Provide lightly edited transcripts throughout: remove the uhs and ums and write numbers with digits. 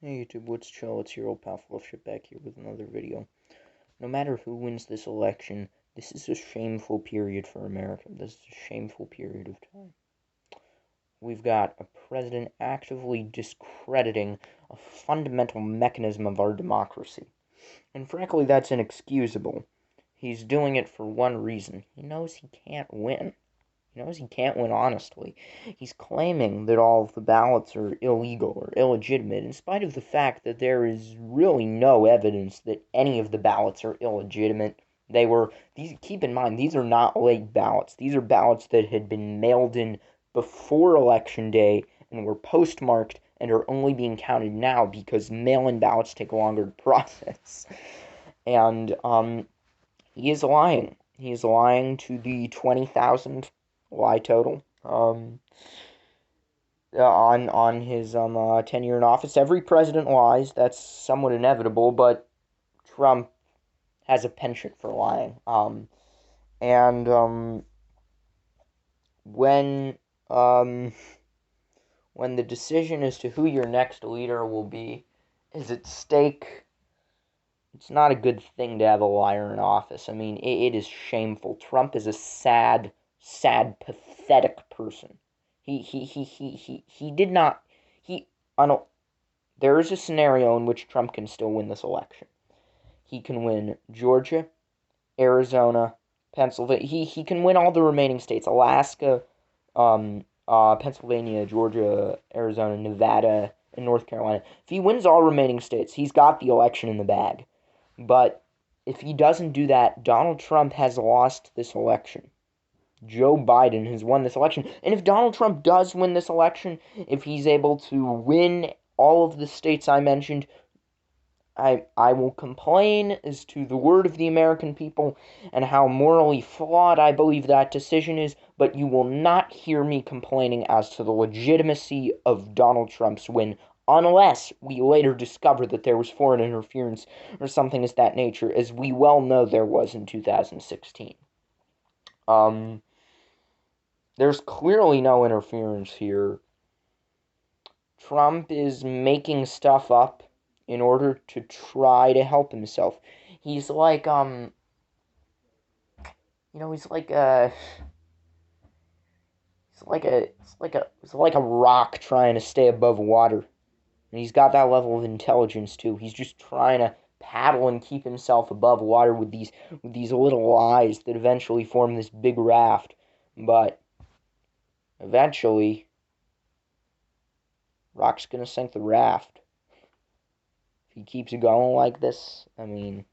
Hey YouTube, what's chill? It's your old pal Fellowship back here with another video. No matter who wins this election, this is a shameful period for America. This is a shameful period of time. We've got a president actively discrediting a fundamental mechanism of our democracy. And frankly, that's inexcusable. He's doing it for one reason. He knows he can't win. He knows he can't win honestly. He's claiming that all of the ballots are illegal or illegitimate, in spite of the fact that there is really no evidence that any of the ballots are illegitimate. Keep in mind, these are not late ballots. These are ballots that had been mailed in before Election Day and were postmarked and are only being counted now because mail-in ballots take longer to process. And, he is lying. He is lying to the 20,000 lie total on his tenure in office. Every president lies. That's somewhat inevitable, but Trump has a penchant for lying. And when when the decision as to who your next leader will be is at stake, it's not a good thing to have a liar in office. I mean, it is shameful. Trump is a sad, pathetic person. He did not, he, on there is a scenario in which Trump can still win this election. He can win Georgia, Arizona, Pennsylvania. He can win all the remaining states. Alaska, Pennsylvania, Georgia, Arizona, Nevada, and North Carolina. If he wins all remaining states, he's got the election in the bag. But if he doesn't do that, Donald Trump has lost this election. Joe Biden has won this election. And if Donald Trump does win this election, if he's able to win all of the states I mentioned, I will complain as to the word of the American people and how morally flawed I believe that decision is, but you will not hear me complaining as to the legitimacy of Donald Trump's win, unless we later discover that there was foreign interference or something of that nature, as we well know there was in 2016. There's clearly no interference here. Trump is making stuff up in order to try to help himself. He's like, he's like a rock trying to stay above water. And he's got that level of intelligence too. He's just trying to paddle and keep himself above water with these little lies that eventually form this big raft. But eventually, rock's gonna sink the raft. If he keeps going like this, I mean,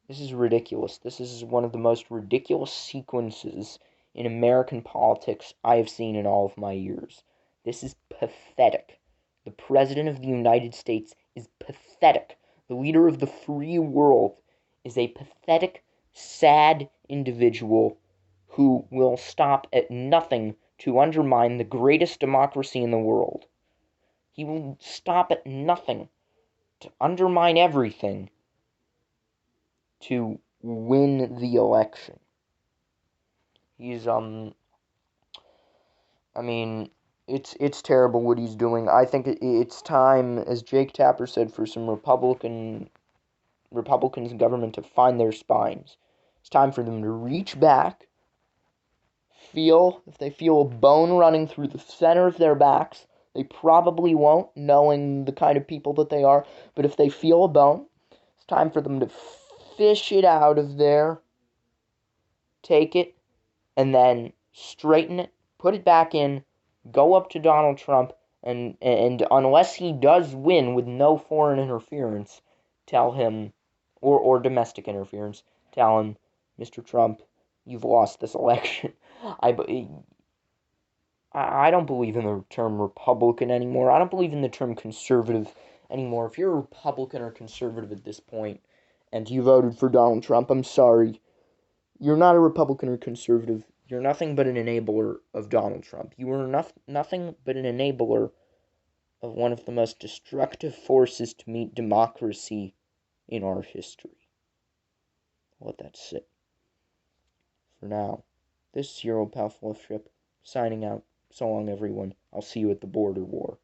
this is ridiculous. This is one of the most ridiculous sequences in American politics I have seen in all of my years. This is pathetic. The President of the United States is pathetic. The leader of the free world is a pathetic, sad individual who will stop at nothing to undermine the greatest democracy in the world. He will stop at nothing to undermine everything to win the election. He's, I mean, it's terrible what he's doing. I think it's time, as Jake Tapper said, for some Republicans in government to find their spines. It's time for them to reach back, if they feel a bone running through the center of their backs. They probably won't, knowing the kind of people that they are, but if they feel a bone, it's time for them to fish it out of there, take it, and then straighten it, put it back in, go up to Donald Trump, and unless he does win with no foreign interference, tell him, or domestic interference, tell him, Mr. Trump, you've lost this election. I don't believe in the term Republican anymore. I don't believe in the term conservative anymore. If you're a Republican or conservative at this point, and you voted for Donald Trump, I'm sorry. You're not a Republican or conservative. You're nothing but an enabler of Donald Trump. You are nothing but an enabler of one of the most destructive forces to meet democracy in our history. I'll let that sit. For now, this is your old pal Fellowship, signing out. So long, everyone. I'll see you at the border war.